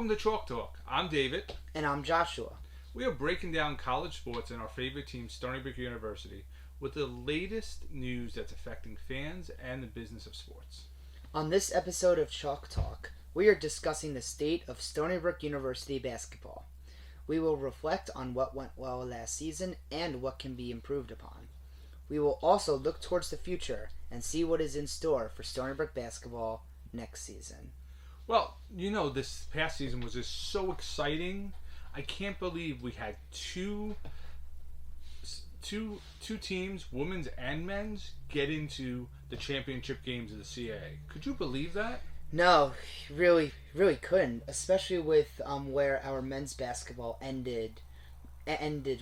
Welcome to Chalk Talk. I'm David. And I'm Joshua. We are breaking down college sports and our favorite team, Stony Brook University, with the latest news that's affecting fans and the business of sports. On this episode of Chalk Talk, we are discussing the state of Stony Brook University basketball. We will reflect on what went well last season and what can be improved upon. We will also look towards the future and see what is in store for Stony Brook basketball next season. Well, this past season was just so exciting. I can't believe we had two teams, women's and men's, get into the championship games of the CAA. Could you believe that? No, really couldn't. Especially with where our men's basketball ended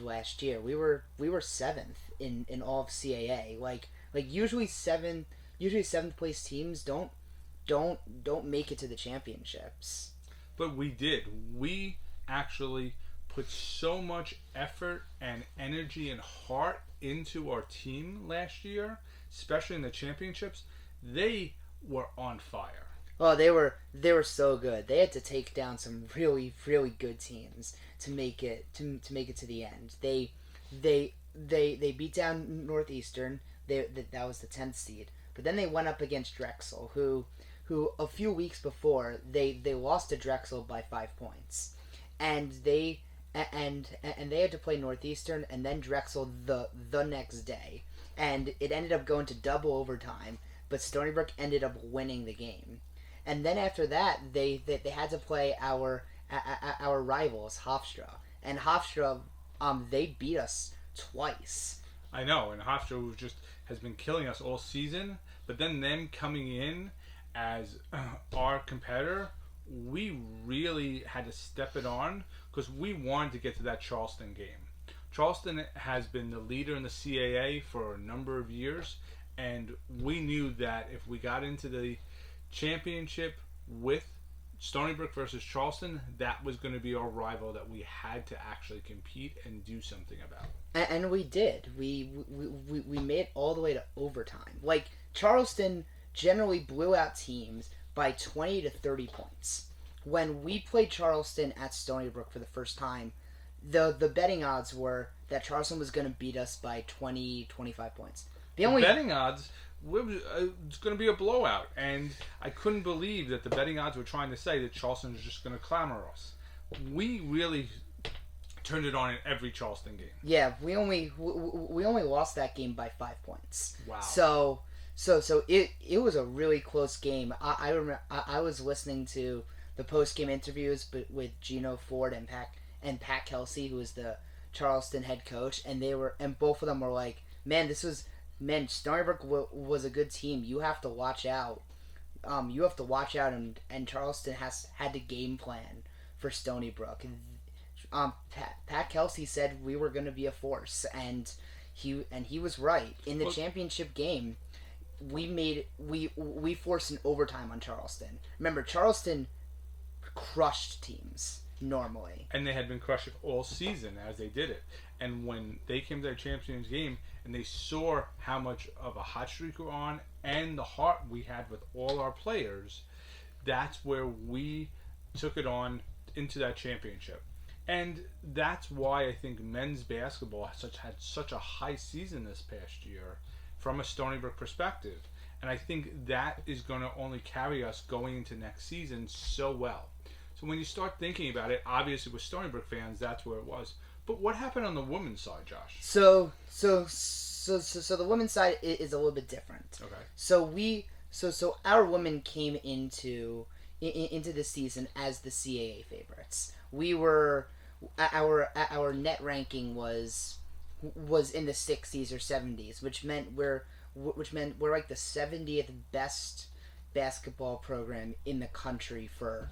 last year. We were seventh in all of CAA. Like usually seventh place teams don't make it to the championships. But we did. We actually put so much effort and energy and heart into our team last year, especially in the championships. They were on fire. Oh, they were so good. They had to take down some really good teams to make it to the end. They beat down Northeastern. That was the 10th seed. But then they went up against Drexel, who a few weeks before they lost to Drexel by 5 points, and they had to play Northeastern and then Drexel the next day, and it ended up going to double overtime. But Stony Brook ended up winning the game, and then after that they had to play our rivals Hofstra, and Hofstra they beat us twice. I know, and Hofstra has been killing us all season. But then them coming in as our competitor, we really had to step it on because we wanted to get to that Charleston game. Charleston has been the leader in the CAA for a number of years, and we knew that if we got into the championship with Stony Brook versus Charleston, that was going to be our rival that we had to actually compete and do something about. And we did. We made it all the way to overtime. Like, Charleston generally blew out teams by 20 to 30 points. When we played Charleston at Stony Brook for the first time, the betting odds were that Charleston was going to beat us by 20, 25 points. The betting odds, it's going to be a blowout. And I couldn't believe that the betting odds were trying to say that Charleston was just going to clamor us. We really turned it on in every Charleston game. Yeah, we only lost that game by 5 points. Wow. So it was a really close game. I remember I was listening to the post game interviews with Gino Ford and Pat Kelsey, who is the Charleston head coach, and both of them were like, Stony Brook was a good team. You have to watch out. And Charleston had to game plan for Stony Brook. Pat Kelsey said we were going to be a force, and he was right. In the championship game, we forced an overtime on Charleston. Remember, Charleston crushed teams normally, and they had been crushing all season as they did it. And when they came to their champions game and they saw how much of a hot streak we were on and the heart we had with all our players, that's where we took it on into that championship. And that's why I think men's basketball had such a high season this past year from a Stony Brook perspective. And I think that is going to only carry us going into next season so well. So when you start thinking about it, obviously with Stony Brook fans, that's where it was. But what happened on the women's side, Josh? So the women's side is a little bit different. Okay. So our women came into the season as the CAA favorites. We were our net ranking was in the 60s or 70s, which meant we're like the 70th best basketball program in the country for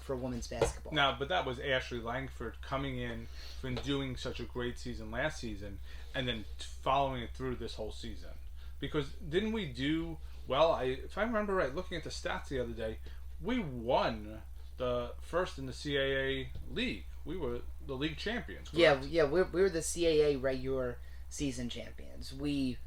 women's basketball. Now, but that was Ashley Langford coming in and doing such a great season last season, and then following it through this whole season. Because didn't we do well? If I remember right, looking at the stats the other day, we won the first in the CAA league. We were the league champions. Correct? Yeah, we were the CAA regular season champions. We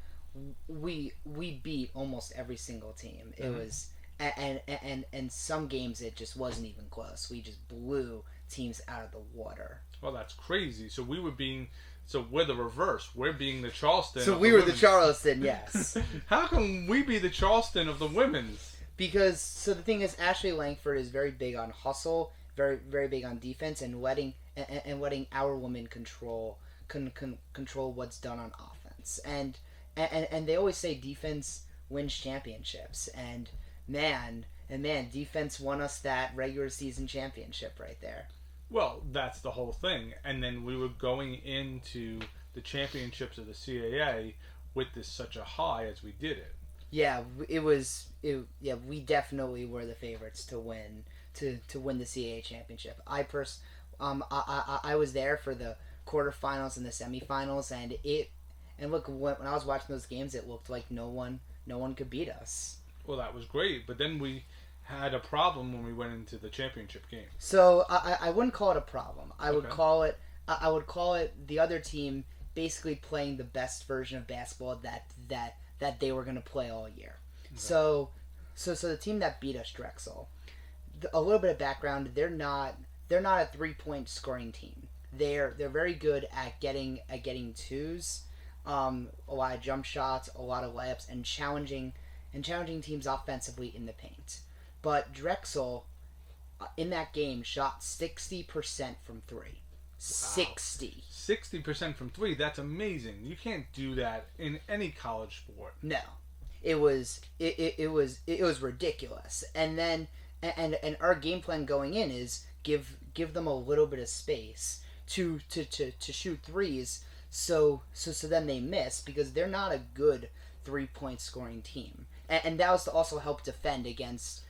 beat almost every single team. It was and some games it just wasn't even close. We just blew teams out of the water. Well, that's crazy. So we're the reverse. We're being the Charleston. So of we the were the women's. Charleston, yes. How can we be the Charleston of the women's? Because so the thing is, Ashley Langford is very big on hustle, very big on defense, and letting our women control what's done on offense. And they always say defense wins championships. And man, defense won us that regular season championship right there. Well, that's the whole thing. And then we were going into the championships of the CAA with such a high as we did it. Yeah, we definitely were the favorites to win the CAA championship. I was there for the quarterfinals and the semifinals, and look, when I was watching those games, it looked like no one could beat us. Well, that was great, but then we had a problem when we went into the championship game. So I wouldn't call it a problem. I would Okay. call it the other team basically playing the best version of basketball that they were going to play all year. Okay. So the team that beat us, Drexel, a little bit of background, they're not a 3-point scoring team. They're very good at getting twos, a lot of jump shots, a lot of layups, and challenging teams offensively in the paint. But Drexel, in that game, shot 60% from three. 60. 60% from three. That's amazing. You can't do that in any college sport. No, it was ridiculous. And then and our game plan going in is give them a little bit of space to shoot threes. So then they miss because they're not a good 3-point scoring team. And that was to also help defend against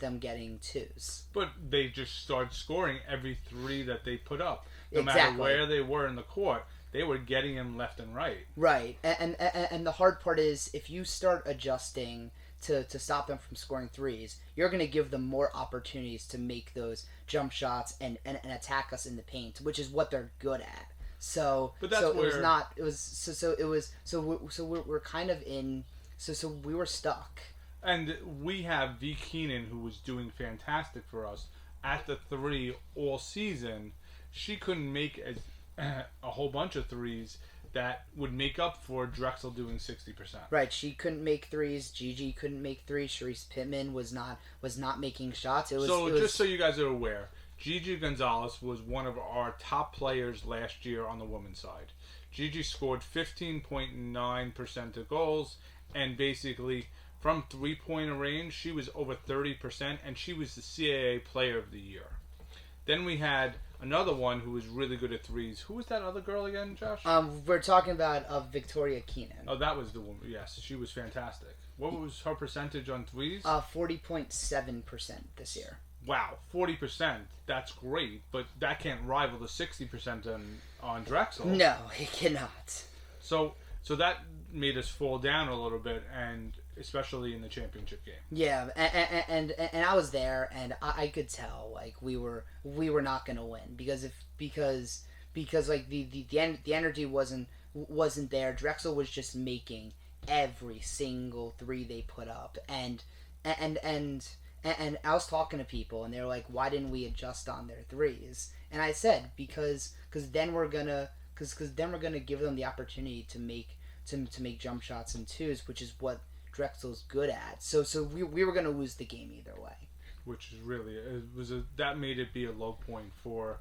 them getting twos. But they just started scoring every three that they put up. No Exactly. matter where they were in the court, they were getting them left and right. Right. And the hard part is if you start adjusting to stop them from scoring threes, you're going to give them more opportunities to make those jump shots and attack us in the paint, which is what they're good at. So But that's so where... it was not it was so it was so we're kind of in so we were stuck. And we have V. Keenan, who was doing fantastic for us at the three all season. She couldn't make a whole bunch of threes that would make up for Drexel doing 60%. Right, she couldn't make threes. Gigi couldn't make threes. Sharice Pittman was not making shots. Just so you guys are aware, Gigi Gonzalez was one of our top players last year on the women's side. Gigi scored 15.9% of goals, and basically from three-pointer range, she was over 30%, and she was the CAA Player of the Year. Then we had another one who was really good at threes. Who was that other girl again, Josh? We're talking about Victoria Keenan. Oh, that was the woman. Yes, she was fantastic. What was her percentage on threes? 40.7% this year. Wow, 40%. That's great, but that can't rival the 60% on Drexel. No, it cannot. So that made us fall down a little bit, and especially in the championship game. Yeah, and I was there, and I could tell like we were not gonna win because like the energy wasn't there. Drexel was just making every single three they put up, and I was talking to people, and they were like, "Why didn't we adjust on their threes?" And I said, because then we're gonna give them the opportunity to make jump shots and twos, which is what Drexel's good at. So we were gonna lose the game either way. Which is really that made it be a low point for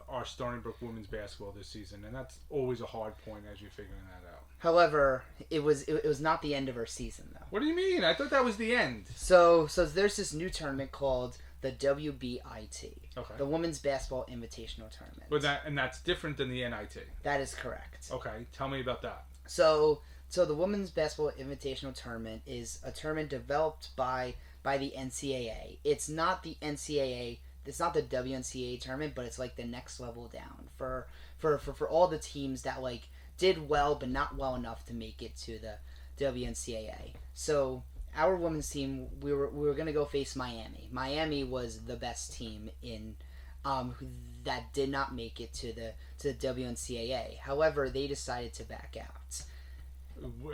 our Stony Brook women's basketball this season, and that's always a hard point as you're figuring that out. However, it was not the end of our season though. What do you mean? I thought that was the end. So there's this new tournament called the WBIT, Okay. the Women's Basketball Invitational Tournament. But that's different than the NIT. That is correct. Okay, tell me about that. So the Women's Basketball Invitational Tournament is a tournament developed by the NCAA. It's not the NCAA. It's not the WNCAA tournament, but it's like the next level down for all the teams that like did well but not well enough to make it to the WNCAA. So our women's team, we were gonna go face Miami. Miami was the best team in that did not make it to the WNCAA. However, they decided to back out.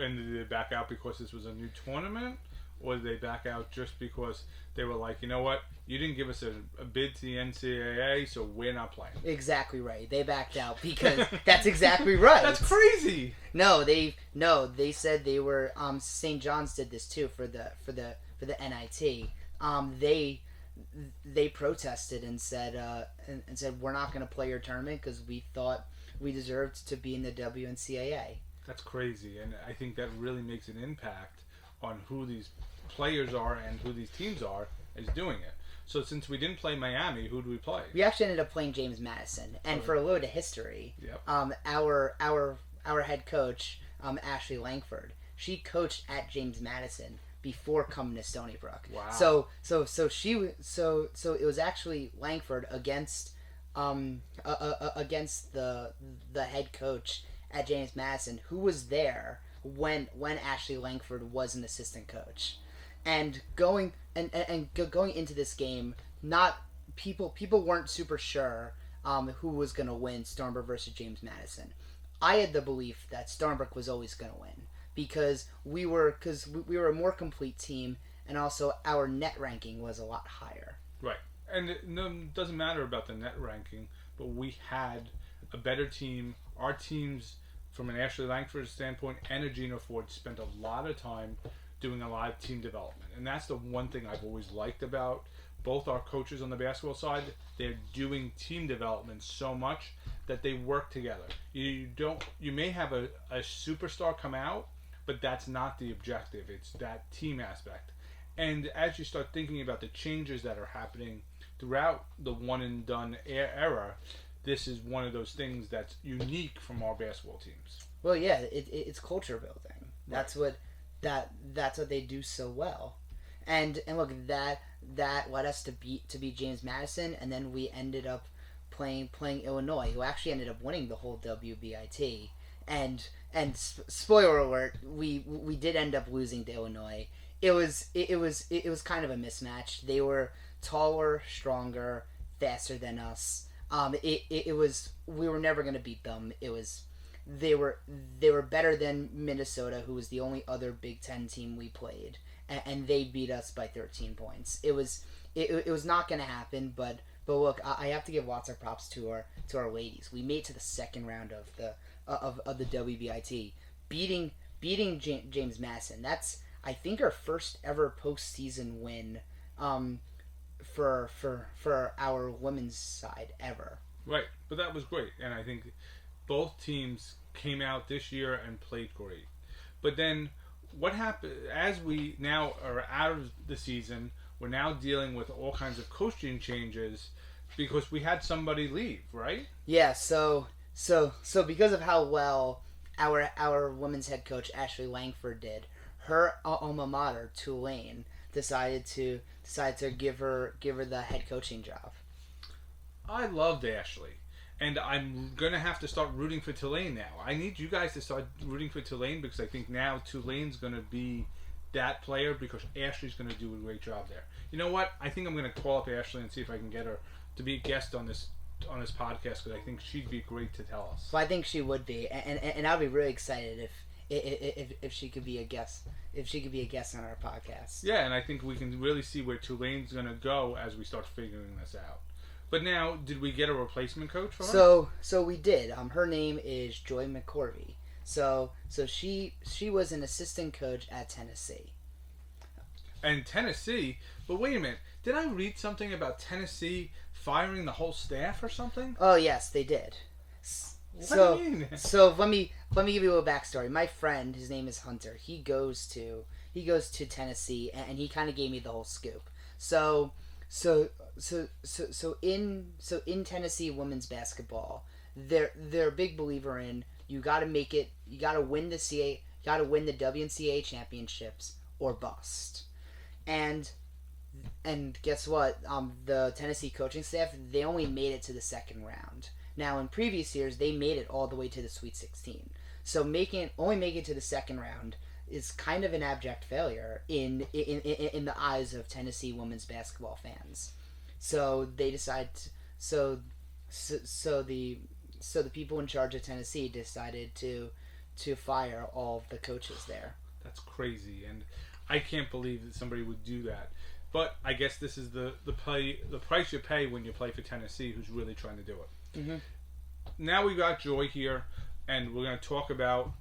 And did they back out because this was a new tournament, or did they back out just because they were like, you know what, you didn't give us a bid to the NCAA, so we're not playing? Exactly right. They backed out because that's exactly right. That's crazy. No, they said they were. St. John's did this too for the NIT. They protested and said and said we're not going to play your tournament because we thought we deserved to be in the WNCAA. That's crazy, and I think that really makes an impact on who these players are and who these teams are is doing it. So since we didn't play Miami, who do we play? We actually ended up playing James Madison, and for a little bit of history, Yep. Our head coach, Ashley Langford, she coached at James Madison before coming to Stony Brook. Wow. So it was actually Langford against against the head coach at James Madison, who was there when Ashley Langford was an assistant coach, and going into this game, not people weren't super sure who was going to win Stony Brook versus James Madison. I had the belief that Stony Brook was always going to win because we were a more complete team, and also our net ranking was a lot higher. Right. And it doesn't matter about the net ranking, but we had a better team. Our teams, from an Ashley Langford standpoint and a Gina Ford, spent a lot of time doing a lot of team development. And that's the one thing I've always liked about both our coaches on the basketball side. They're doing team development so much that they work together. You may have a superstar come out, but that's not the objective. It's that team aspect. And as you start thinking about the changes that are happening throughout the one and done era, this is one of those things that's unique from our basketball teams. Well, yeah, it's culture building. That's what they do so well. And look, that led us to beat James Madison, and then we ended up playing Illinois, who actually ended up winning the whole WBIT. And spoiler alert, we did end up losing to Illinois. It was kind of a mismatch. They were taller, stronger, faster than us. It was, we were never going to beat them. They were better than Minnesota, who was the only other Big Ten team we played, and they beat us by 13 points. It was not going to happen, but look, I have to give lots of props to our ladies. We made it to the second round of the WBIT, beating James Madison. That's, I think, our first ever postseason win for our women's side ever. Right, but that was great, and I think both teams came out this year and played great. But then what happened, as we now are out of the season, we're now dealing with all kinds of coaching changes because we had somebody leave, right? Yeah, so because of how well our women's head coach Ashley Langford did, her alma mater, Tulane, decided to give her the head coaching job. I loved Ashley, and I'm gonna have to start rooting for Tulane now. I need you guys to start rooting for Tulane because I think now Tulane's gonna be that player because Ashley's gonna do a great job there. You know what? I think I'm gonna call up Ashley and see if I can get her to be a guest on this podcast because I think she'd be great to tell us. Well, I think she would be, and I'd be really excited if she could be a guest. If she could be a guest on our podcast. Yeah, and I think we can really see where Tulane's going to go as we start figuring this out. But now, did we get a replacement coach for her? So we did. Her name is Joy McCorvey. So she was an assistant coach at Tennessee. And Tennessee, but wait a minute. Did I read something about Tennessee firing the whole staff or something? Oh yes, they did. What do you mean? So let me give you a little backstory. My friend, his name is Hunter. He goes to Tennessee, and he kind of gave me the whole scoop. So in Tennessee women's basketball, they're a big believer in you got to make it. You got to win the WNCAA championships or bust. And guess what? The Tennessee coaching staff, they only made it to the second round. Now, in previous years, they made it all the way to the Sweet 16. So only making it to the second round is kind of an abject failure in the eyes of Tennessee women's basketball fans. So they decide. So the people in charge of Tennessee decided to fire all of the coaches there. That's crazy, and I can't believe that somebody would do that. But I guess this is the price you pay when you play for Tennessee, who's really trying to do it. Mm-hmm. Now we got Joy here, and we're going to talk about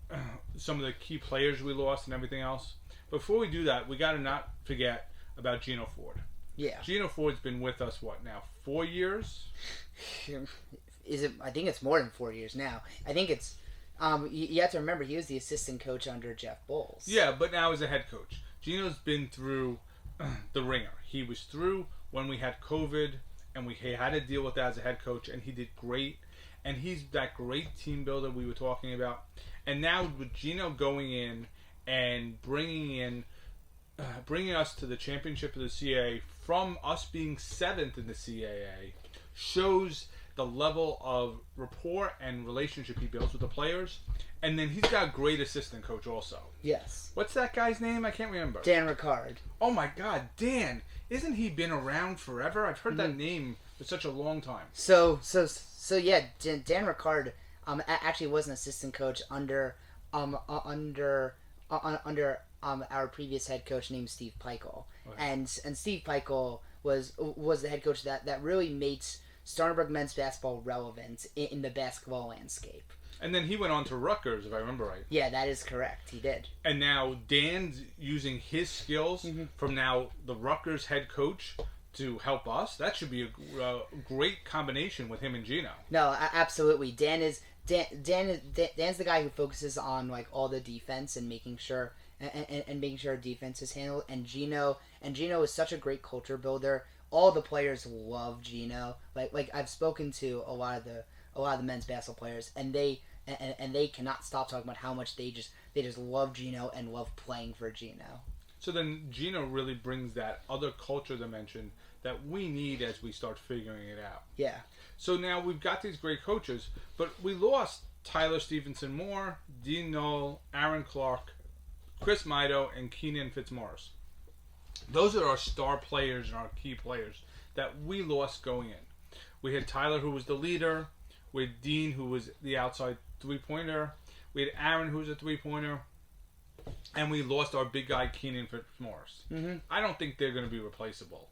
some of the key players we lost and everything else. Before we do that, we got to not forget about Gino Ford. Yeah. Gino Ford's been with us, 4 years? Is it? I think it's more than 4 years now. I think it's. You have to remember he was the assistant coach under Jeff Bowles. Yeah, but now as a head coach, Gino's been through the ringer. He was through when we had COVID, and he had to deal with that as a head coach, and he did great. And he's that great team builder we were talking about. And now with Gino going in and bringing us to the championship of the CAA from us being 7th in the CAA shows the level of rapport and relationship he builds with the players. And then he's got a great assistant coach also. Yes. What's that guy's name? I can't remember. Dan Ricard. Oh my God, Dan! Isn't he been around forever? I've heard that name for such a long time. So yeah, Dan Ricard actually was an assistant coach under our previous head coach named Steve Peichel. Okay. And Steve Peichel was the head coach that really made Stony Brook men's basketball relevant in the basketball landscape. And then he went on to Rutgers, if I remember right. Yeah, that is correct. He did. And now Dan's using his skills from now the Rutgers head coach to help us. That should be a great combination with him and Gino. No, absolutely. Dan's the guy who focuses on like all the defense and making sure and making sure defense is handled. And Gino is such a great culture builder. All the players love Gino. Like I've spoken to a lot of the men's basketball players, and they cannot stop talking about how much they just love Gino and love playing for Gino. So then Gino really brings that other culture dimension that we need as we start figuring it out. Yeah. So now we've got these great coaches, but we lost Tyler Stevenson Moore, Dean Knoll, Aaron Clark, Chris Mido, and Keenan Fitzmaurice. Those are our star players and our key players that we lost going in. We had Tyler, who was the leader. We had Dean, who was the outside three-pointer. We had Aaron, who was a three-pointer. And we lost our big guy, Keenan Fitzmaurice. Mm-hmm. I don't think they're going to be replaceable.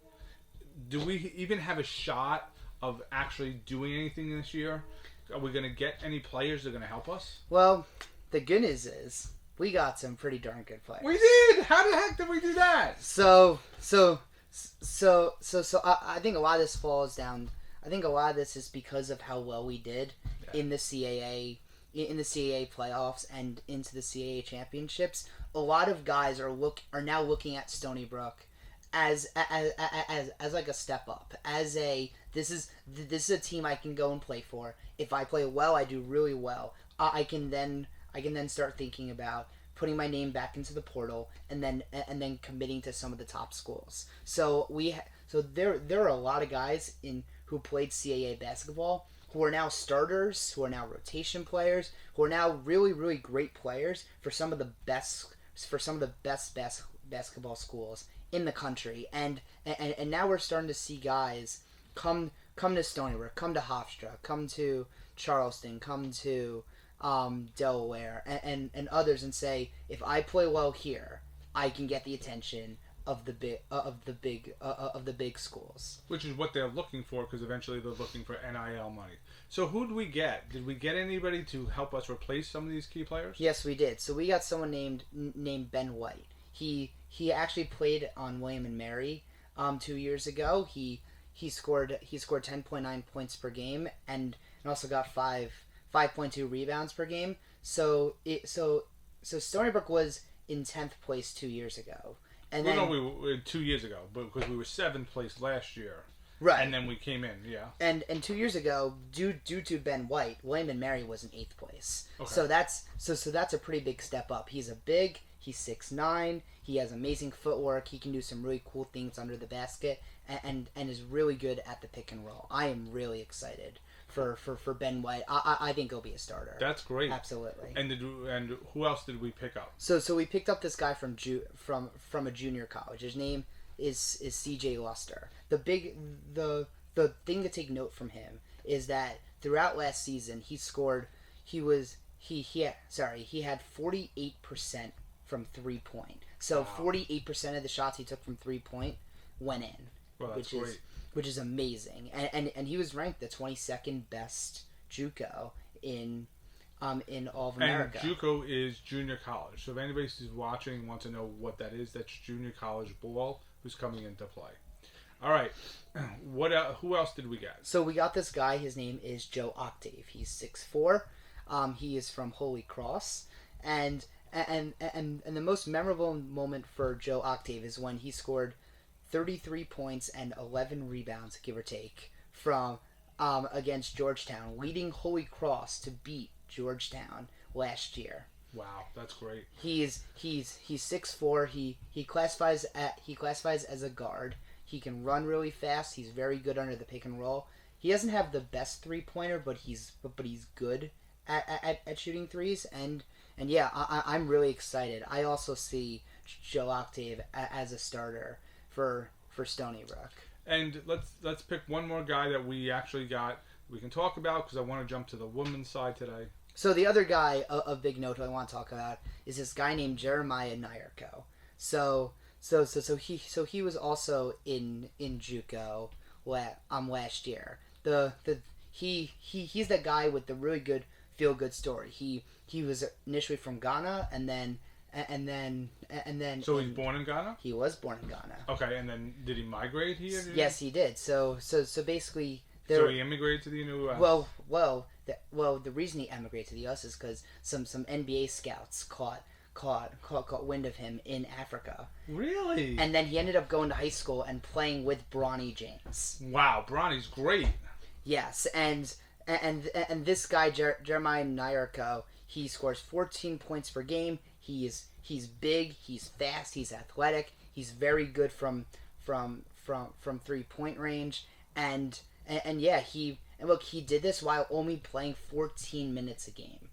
Do we even have a shot of actually doing anything this year? Are we going to get any players that are going to help us? Well, the good news is we got some pretty darn good players. We did! How the heck did we do that? So I think a lot of this falls down. I think a lot of this is because of how well we did in the CAA playoffs and into the CAA championships. A lot of guys are now looking at Stony Brook as like a step up. This is a team I can go and play for. If I play well, I do really well. I can then start thinking about putting my name back into the portal and then committing to some of the top schools. So there are a lot of guys who played CAA basketball who are now starters, who are now rotation players, who are now really, really great players for some of the best basketball schools in the country. And now we're starting to see guys come to Stony Brook, come to Hofstra, come to Charleston, come to Delaware, and others, and say, if I play well here, I can get the attention of the big schools. Which is what they're looking for, because eventually they're looking for NIL money. So who did we get? Did we get anybody to help us replace some of these key players? Yes, we did. So we got someone named Ben White. He actually played on William and Mary 2 years ago. He scored 10.9 points per game and also got 5.2 rebounds per game. So Stony Brook was in 10th place 2 years ago. And then, we were 2 years ago, but because we were 7th place last year, right? And then we came in, yeah. And 2 years ago, due to Ben White, William and Mary was in 8th place. Okay. So that's a pretty big step up. He's he's 6'9", he has amazing footwork. He can do some really cool things under the basket, and is really good at the pick and roll. I am really excited for Ben White. I think he'll be a starter. That's great. Absolutely. And who else did we pick up? So we picked up this guy from a junior college. His name is CJ Luster. The thing to take note from him is that throughout last season he had 48% from 3-point. So Wow. 48% of the shots he took from 3-point went in, Well, that's great. which is amazing. And he was ranked the 22nd best JUCO in all of America. And JUCO is junior college. So if anybody who's watching and wants to know what that is, that's junior college ball who's coming into play. All right. Who else did we get? So we got this guy. His name is Joe Octave. He's 6'4". He is from Holy Cross, and the most memorable moment for Joe Octave is when he scored 33 points and 11 rebounds, give or take, from against Georgetown, leading Holy Cross to beat Georgetown last year. Wow, that's great. He's 6'4". He classifies as a guard. He can run really fast. He's very good under the pick and roll. He doesn't have the best 3-pointer, but he's good at shooting threes. And yeah, I'm really excited. I also see Joe Octave as a starter for Stony Brook. And let's pick one more guy that we actually got. We can talk about because I want to jump to the women's side today. So the other guy of big note who I want to talk about is this guy named Jeremiah Nyarko. So he was also in JUCO last year. He's that guy with the really good feel good story. He was initially from Ghana and then. So he's born in Ghana? He was born in Ghana. Okay, and then did he migrate here? Yes, he did. So basically, so he immigrated to the U.S. Well, the reason he emigrated to the U.S. is because some NBA scouts caught wind of him in Africa. Really? And then he ended up going to high school and playing with Bronny James. Wow, Bronny's great. Yes, and this guy Jeremiah Nyarko, he scores 14 points per game. He's big, he's fast, he's athletic, he's very good from 3-point range, and yeah, he did this while only playing 14 minutes a game.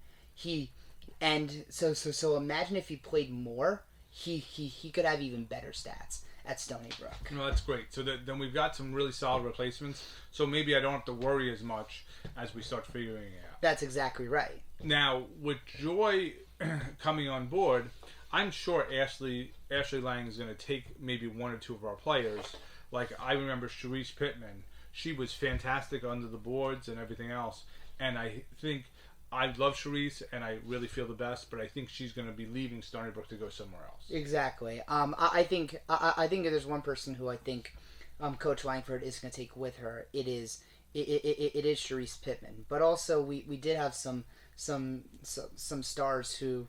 So imagine if he played more, he could have even better stats at Stony Brook. No, that's great. So then we've got some really solid replacements. So maybe I don't have to worry as much as we start figuring it out. That's exactly right. Now, with Joy coming on board, I'm sure Ashley Lang is going to take maybe one or two of our players. Like, I remember Sharice Pittman. She was fantastic under the boards and everything else. And I think I love Sharice, and I really feel the best, but I think she's going to be leaving Stony Brook to go somewhere else. Exactly. I think if there's one person who I think Coach Langford is going to take with her, it is Sharice Pittman. But also we did have some stars who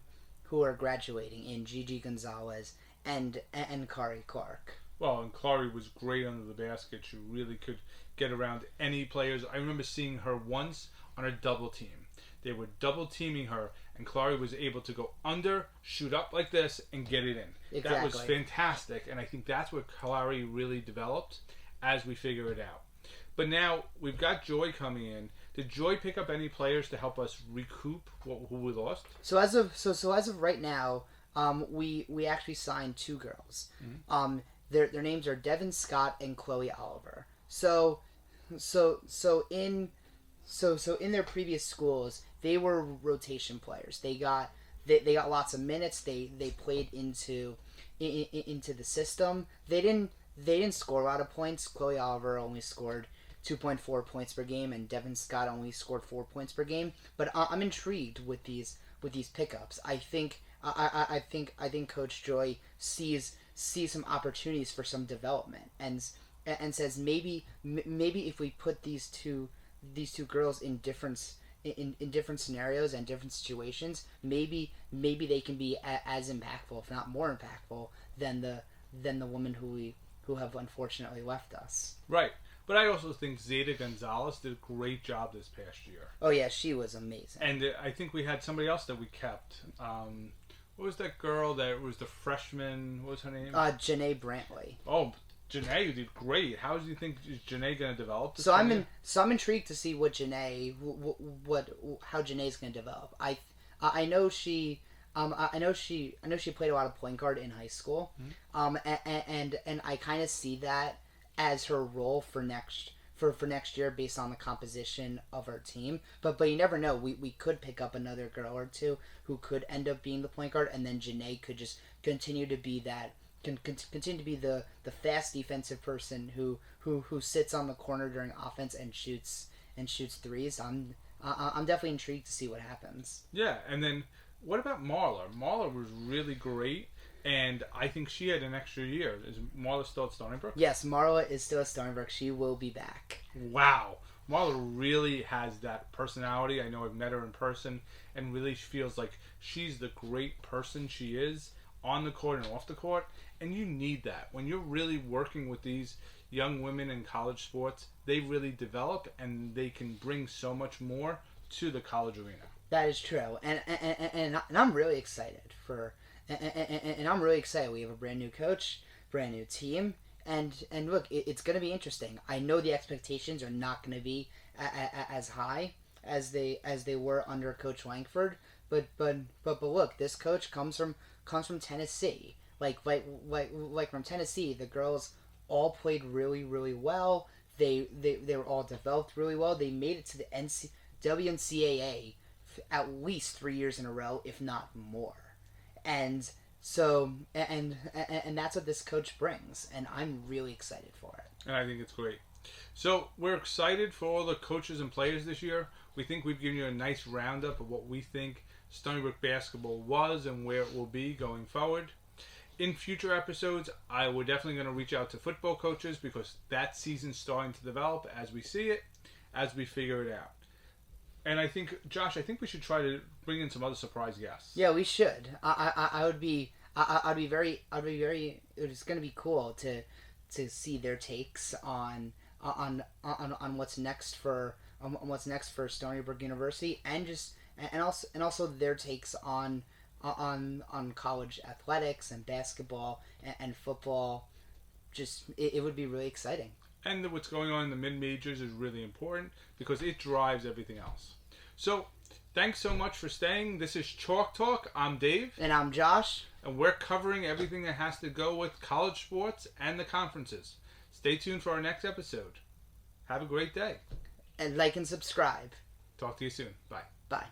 are graduating in Gigi Gonzalez and Kari Clark. Well, and Clary was great under the basket. She really could get around any players. I remember seeing her once on a double team. They were double teaming her, and Clary was able to go under, shoot up like this, and get it in. Exactly. That was fantastic, and I think that's what Clary really developed as we figure it out. But now we've got Joy coming in. Did Joy pick up any players to help us recoup who we lost? So as of right now, we actually signed 2 girls. Mm-hmm. Their names are Devin Scott and Chloe Oliver. So in their previous schools, they were rotation players. They got lots of minutes. They played into the system. They didn't score a lot of points. Chloe Oliver only scored 2.4 points per game, and Devin Scott only scored 4 points per game. But I'm intrigued with these pickups. I think Coach Joy sees some opportunities for some development, and says maybe if we put these two girls in different scenarios and different situations, maybe they can be as impactful, if not more impactful, than the women who have unfortunately left us. Right. But I also think Zeta Gonzalez did a great job this past year. Oh yeah, she was amazing. And I think we had somebody else that we kept. What was that girl that was the freshman? What was her name? Janae Brantley. Oh, Janae did great. How do you think is Janae going to develop? So I'm intrigued to see what how Janae's going to develop. I know she played a lot of point guard in high school. Mm-hmm. And I kind of see that as her role for for next year based on the composition of our team. But you never know. We could pick up another girl or two who could end up being the point guard, and then Janae could just continue to be that. Continue to be the fast defensive person who sits on the corner during offense and shoots threes. I'm definitely intrigued to see what happens. Yeah, and then what about Marla? Marla was really great, and I think she had an extra year. Is Marla still at Stony Brook? Yes, Marla is still at Stony Brook. She will be back. Wow. Marla really has that personality. I know I've met her in person, and really feels like she's the great person she is on the court and off the court. And you need that. When you're really working with these young women in college sports, they really develop and they can bring so much more to the college arena. That is true. And I'm really excited for and I'm really excited. We have a brand new coach, brand new team, and look, it's going to be interesting. I know the expectations are not going to be as high as they were under Coach Langford, but look, this coach comes from Tennessee. Like from Tennessee, the girls all played really, really well. They were all developed really well. They made it to the WNCAA at least 3 years in a row, if not more. And so and that's what this coach brings, and I'm really excited for it. And I think it's great. So we're excited for all the coaches and players this year. We think we've given you a nice roundup of what we think Stony Brook basketball was and where it will be going forward. In future episodes, we're definitely going to reach out to football coaches because that season's starting to develop as we see it, as we figure it out. And I think, Josh, we should try to bring in some other surprise guests. Yeah, we should. I'd be very. It's going to be cool to see their takes on what's next for Stony Brook University, and also their takes on college athletics and basketball and football. Just it would be really exciting. And what's going on in the mid-majors is really important because it drives everything else. So, thanks so much for staying. This is Chalk Talk. I'm Dave. And I'm Josh. And we're covering everything that has to go with college sports and the conferences. Stay tuned for our next episode. Have a great day. And like and subscribe. Talk to you soon. Bye. Bye.